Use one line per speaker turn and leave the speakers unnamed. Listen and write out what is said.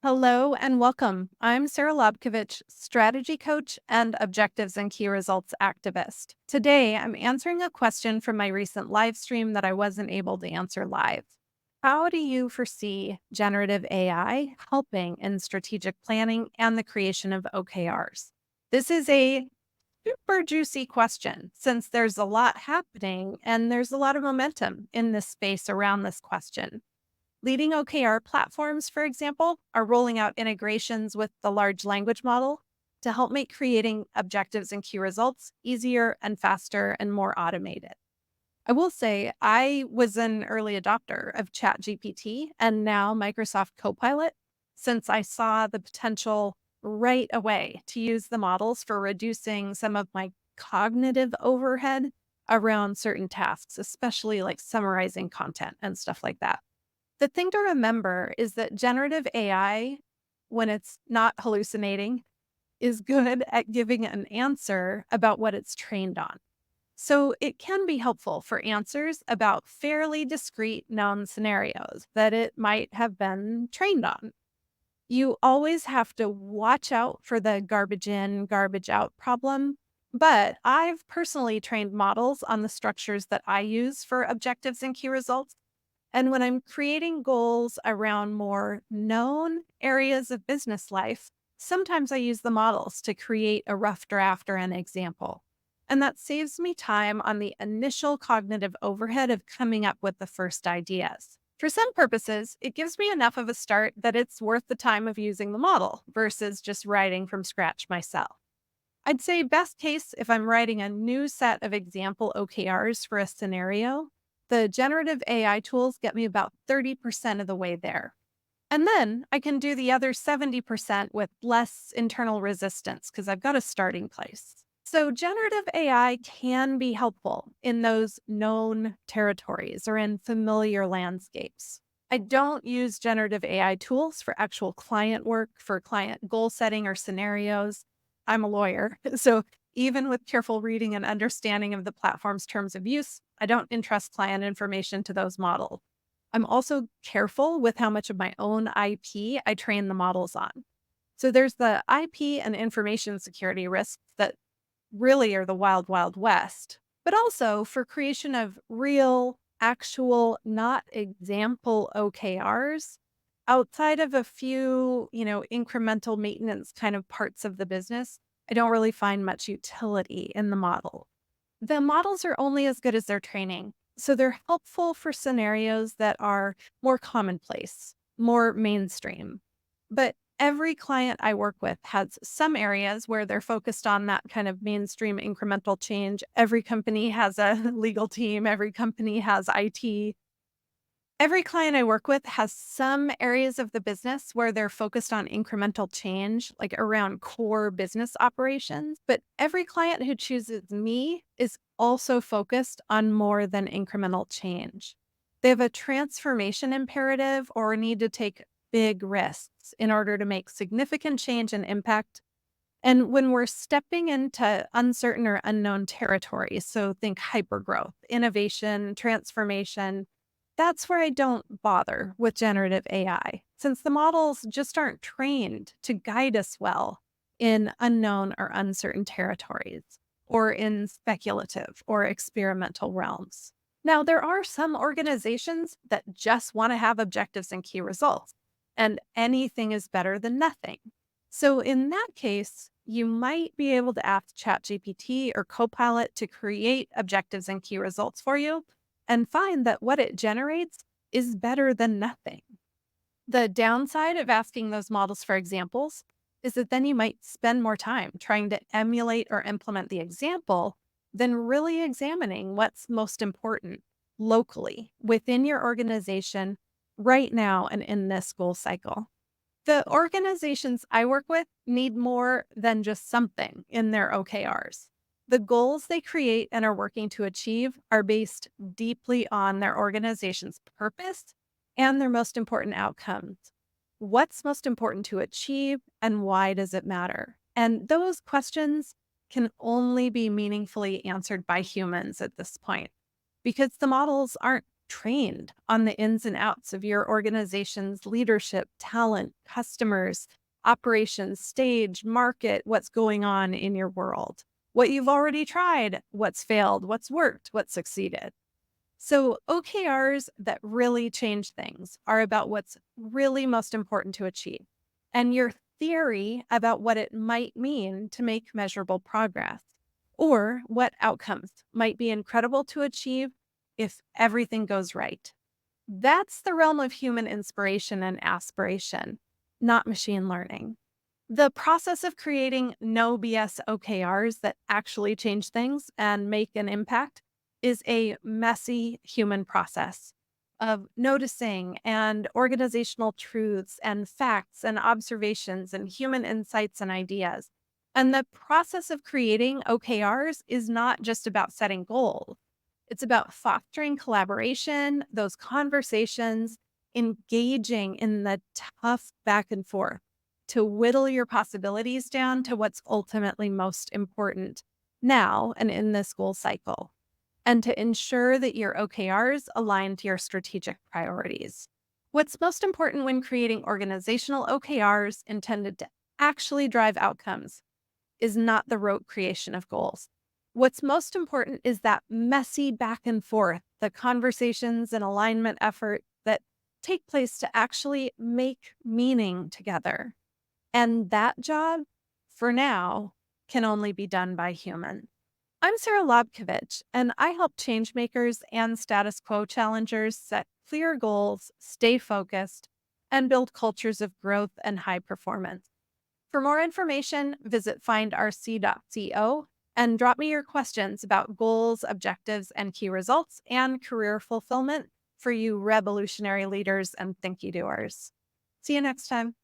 Hello and welcome. I'm Sara Lobkovich, strategy coach and objectives and key results activist. Today, I'm answering a question from my recent live stream that I wasn't able to answer live. How do you foresee generative AI helping in strategic planning and the creation of OKRs? This is a super juicy question since there's a lot happening and there's a lot of momentum in this space around this question. Leading OKR platforms, for example, are rolling out integrations with the large language model to help make creating objectives and key results easier and faster and more automated. I will say I was an early adopter of ChatGPT and now Microsoft Copilot since I saw the potential right away to use the models for reducing some of my cognitive overhead around certain tasks, especially like summarizing content and stuff like that. The thing to remember is that generative AI, when it's not hallucinating, is good at giving an answer about what it's trained on. So it can be helpful for answers about fairly discrete known scenarios that it might have been trained on. You always have to watch out for the garbage in, garbage out problem. But I've personally trained models on the structures that I use for objectives and key results, and when I'm creating goals around more known areas of business life, sometimes I use the models to create a rough draft or an example. And that saves me time on the initial cognitive overhead of coming up with the first ideas. For some purposes, it gives me enough of a start that it's worth the time of using the model versus just writing from scratch myself. I'd say best case if I'm writing a new set of example OKRs for a scenario, the generative AI tools get me about 30% of the way there. And then I can do the other 70% with less internal resistance because I've got a starting place. So, generative AI can be helpful in those known territories or in familiar landscapes. I don't use generative AI tools for actual client work, for client goal setting or scenarios. I'm a lawyer. So, even with careful reading and understanding of the platform's terms of use, I don't entrust client information to those models. I'm also careful with how much of my own IP I train the models on. So there's the IP and information security risks that really are the wild, wild west, but also for creation of real, actual, not example OKRs outside of a few, incremental maintenance kind of parts of the business. I don't really find much utility in the model. The models are only as good as their training. So they're helpful for scenarios that are more commonplace, more mainstream. But every client I work with has some areas where they're focused on that kind of mainstream incremental change. Every company has a legal team, every company has IT. Every client I work with has some areas of the business where they're focused on incremental change, like around core business operations. But every client who chooses me is also focused on more than incremental change. They have a transformation imperative or need to take big risks in order to make significant change and impact. And when we're stepping into uncertain or unknown territories, so think hypergrowth, innovation, transformation, that's where I don't bother with generative AI, since the models just aren't trained to guide us well in unknown or uncertain territories or in speculative or experimental realms. Now, there are some organizations that just want to have objectives and key results, and anything is better than nothing. So, in that case, you might be able to ask ChatGPT or Copilot to create objectives and key results for you and find that what it generates is better than nothing. The downside of asking those models for examples is that then you might spend more time trying to emulate or implement the example than really examining what's most important locally within your organization right now and in this goal cycle. The organizations I work with need more than just something in their OKRs. The goals they create and are working to achieve are based deeply on their organization's purpose and their most important outcomes. What's most important to achieve and why does it matter? And those questions can only be meaningfully answered by humans at this point because the models aren't trained on the ins and outs of your organization's leadership, talent, customers, operations, stage, market, what's going on in your world, what you've already tried, what's failed, what's worked, what's succeeded. So, OKRs that really change things are about what's really most important to achieve and your theory about what it might mean to make measurable progress or what outcomes might be incredible to achieve if everything goes right. That's the realm of human inspiration and aspiration, not machine learning. The process of creating no BS OKRs that actually change things and make an impact is a messy human process of noticing and organizational truths and facts and observations and human insights and ideas. And the process of creating OKRs is not just about setting goals. It's about fostering collaboration, those conversations, engaging in the tough back and forth to whittle your possibilities down to what's ultimately most important now and in this goal cycle, and to ensure that your OKRs align to your strategic priorities. What's most important when creating organizational OKRs intended to actually drive outcomes is not the rote creation of goals. What's most important is that messy back and forth, the conversations and alignment effort that take place to actually make meaning together. And that job, for now, can only be done by humans. I'm Sara Lobkovich, and I help changemakers and status quo challengers set clear goals, stay focused, and build cultures of growth and high performance. For more information, visit findrc.co and drop me your questions about goals, objectives, and key results and career fulfillment for you revolutionary leaders and thinky doers. See you next time.